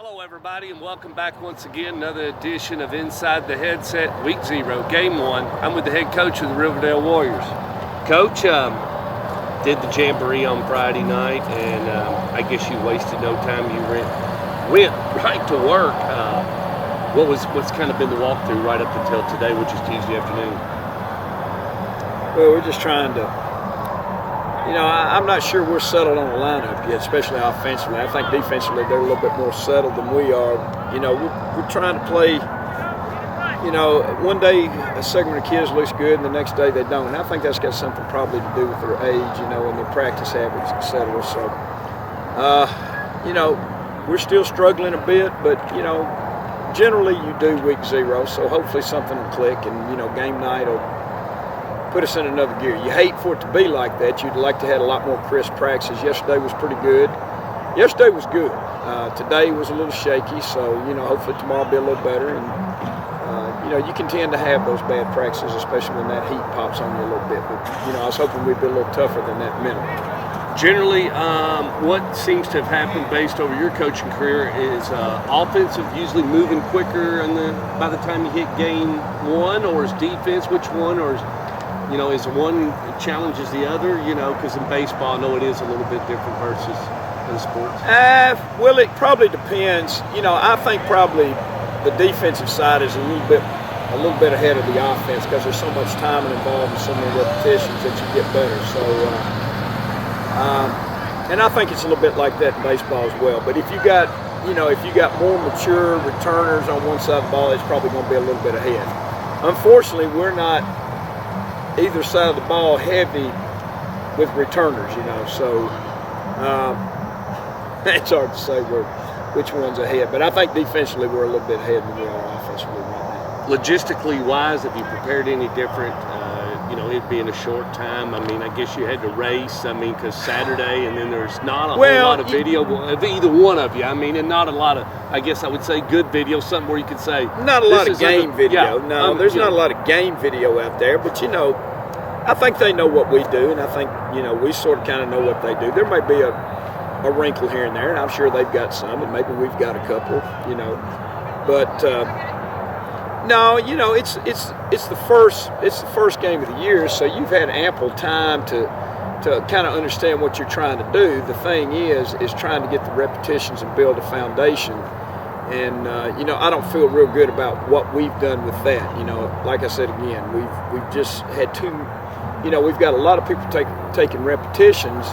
Hello everybody and welcome back once again, another edition of Inside the Headset, Week 0, Game 1. I'm with the head coach of the Riverdale Warriors. Coach, did the Jamboree on Friday night and I guess you wasted no time. You went right to work. What's kind of been the walkthrough right up until today, which is Tuesday afternoon? Well, we're just trying to, I'm not sure we're settled on the lineup yet, especially offensively. I think defensively they're a little bit more settled than we are. We're trying to play, one day a segment of kids looks good and the next day they don't. And I think that's got something probably to do with their age, and their practice habits, et cetera. So, we're still struggling a bit, but, generally you do week 0, so hopefully something will click and, game night will put us in another gear. You hate for it to be like that. You'd like to have a lot more crisp practices. Yesterday was pretty good. Yesterday was good. Today was a little shaky, so, hopefully tomorrow will be a little better. And, you can tend to have those bad practices, especially when that heat pops on you a little bit. But, I was hoping we'd be a little tougher than that minimum. Generally, what seems to have happened based over your coaching career is offensive usually moving quicker by the time you hit game 1, or is defense which one, or is one challenges the other, because in baseball, I know it is a little bit different versus other sports? Well, it probably depends. I think probably the defensive side is a little bit ahead of the offense because there's so much time involved and so many repetitions that you get better. So, and I think it's a little bit like that in baseball as well. But if you got more mature returners on one side of the ball, it's probably going to be a little bit ahead. Unfortunately, we're not either side of the ball heavy with returners, so it's hard to say which one's ahead. But I think defensively we're a little bit ahead than we are offensively right now. Logistically wise, have you prepared any different, it being a short time? I mean, I guess you had to race, because Saturday, and then there's not a whole lot of video of either one of you. And not a lot of, I guess I would say, good video, something where you could say. Not a lot of game video. Yeah, there's not a lot of game video out there, but, I think they know what we do, and I think, we sort of kind of know what they do. There may be a wrinkle here and there, and I'm sure they've got some, and maybe we've got a couple, But no, it's the first game of the year, so you've had ample time to kind of understand what you're trying to do. The thing is trying to get the repetitions and build a foundation. And I don't feel real good about what we've done with that. Like I said again, we've just had we've got a lot of people taking repetitions,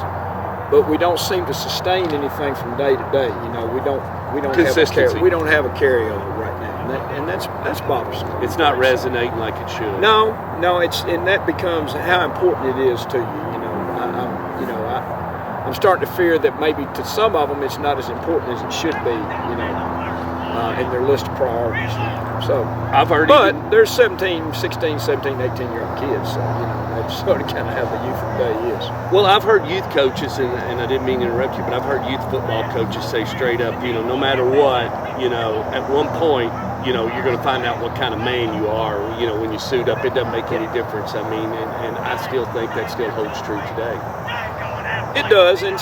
but we don't seem to sustain anything from day to day. We don't have a carryover right now, and that's bothersome. It's not resonating like it should. No, and that becomes how important it is to you. I'm starting to fear that maybe to some of them it's not as important as it should be. In their list of priorities. So I've heard, but there's 17, 16, 17, 18-year-old kids, so that's sort of kind of how the youth of the day is. Well, I've heard youth coaches, and I didn't mean to interrupt you, but I've heard youth football coaches say straight up, no matter what, at one point, you're going to find out what kind of man you are. When you suit up, it doesn't make any difference. And I still think that still holds true today. It does, and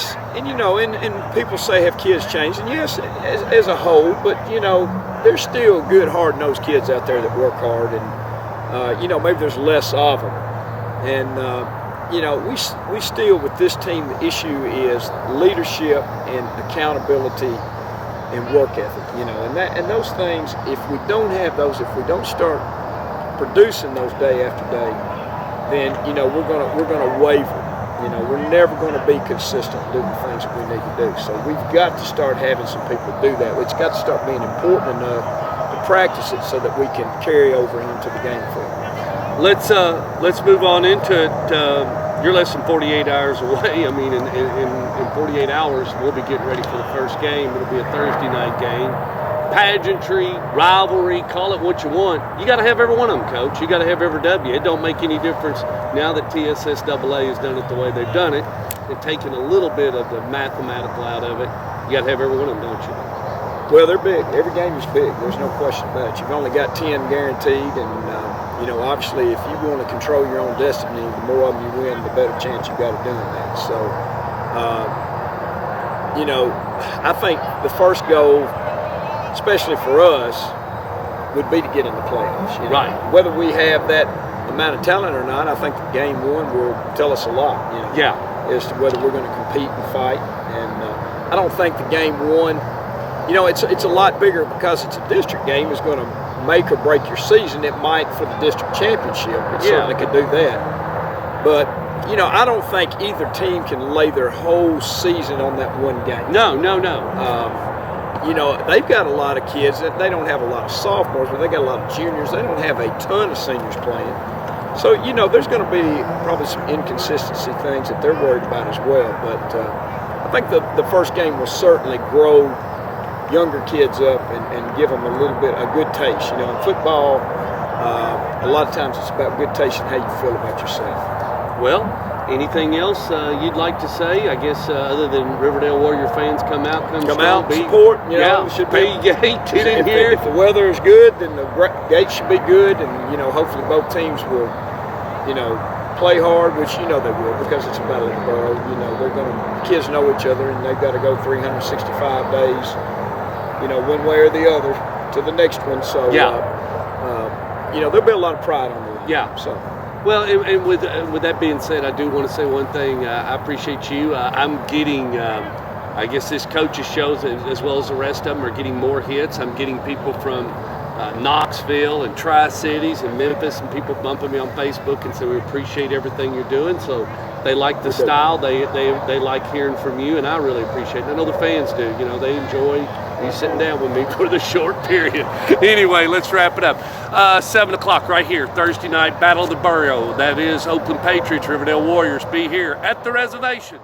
people say have kids changed, and yes, as a whole, but there's still good, hard-nosed kids out there that work hard, and maybe there's less of them, and we still with this team the issue is leadership and accountability and work ethic, and those things. If we don't have those, if we don't start producing those day after day, then we're gonna waver. We're never going to be consistent and do the things that we need to do. So we've got to start having some people do that. It's got to start being important enough to practice it so that we can carry over into the game field. Let's move on into it. You're less than 48 hours away. In 48 hours, we'll be getting ready for the first game. It'll be a Thursday night game. Pageantry, rivalry, call it what you want. You got to have every one of them, Coach. You got to have every W. It don't make any difference now that TSSAA has done it the way they've done it and taken a little bit of the mathematical out of it. You got to have every one of them, don't you? Well, they're big. Every game is big. There's no question about it. You've only got 10 guaranteed, and obviously, if you want to control your own destiny, the more of them you win, the better chance you got of doing that. So, I think the first goal especially for us, would be to get in the playoffs. You know? Right. Whether we have that amount of talent or not, I think game one will tell us a lot. You know, Yeah. as to whether we're going to compete and fight. And I don't think the game one, you know, it's a lot bigger because it's a district game, is going to make or break your season. It might for the district championship. It certainly could do that. But, you know, I don't think either team can lay their whole season on that one game. No. You know, they've got a lot of kids that they don't have a lot of sophomores, but they got a lot of juniors. They don't have a ton of seniors playing. So, you know, there's going to be probably some inconsistency things that they're worried about as well. But I think the first game will certainly grow younger kids up and give them a good taste. You know, in football, a lot of times it's about good taste and how you feel about yourself. Well, anything else you'd like to say? I guess other than Riverdale Warrior fans, come out, support. You know, should pay gate, get in here. If the weather is good, then the gate should be good, and you know, hopefully both teams will, you know, play hard, which you know they will because it's a battle of the borough. You know, kids know each other, and they've got to go 365 days, you know, one way or the other to the next one. So, you know, there'll be a lot of pride on the line. Yeah. So. Well, and with that being said, I do want to say one thing. I appreciate you. I'm getting, I guess this coaches shows as well as the rest of them are getting more hits. I'm getting people from Knoxville and Tri-Cities and Memphis, and people bumping me on Facebook and say we appreciate everything you're doing. So they like the style. They like hearing from you, and I really appreciate it. I know the fans do. You know, they enjoy you sitting down with me for the short period. Anyway, let's wrap it up. 7 o'clock right here, Thursday night, Battle of the Borough. That is Oakland Patriots, Riverdale Warriors. Be here at the reservation.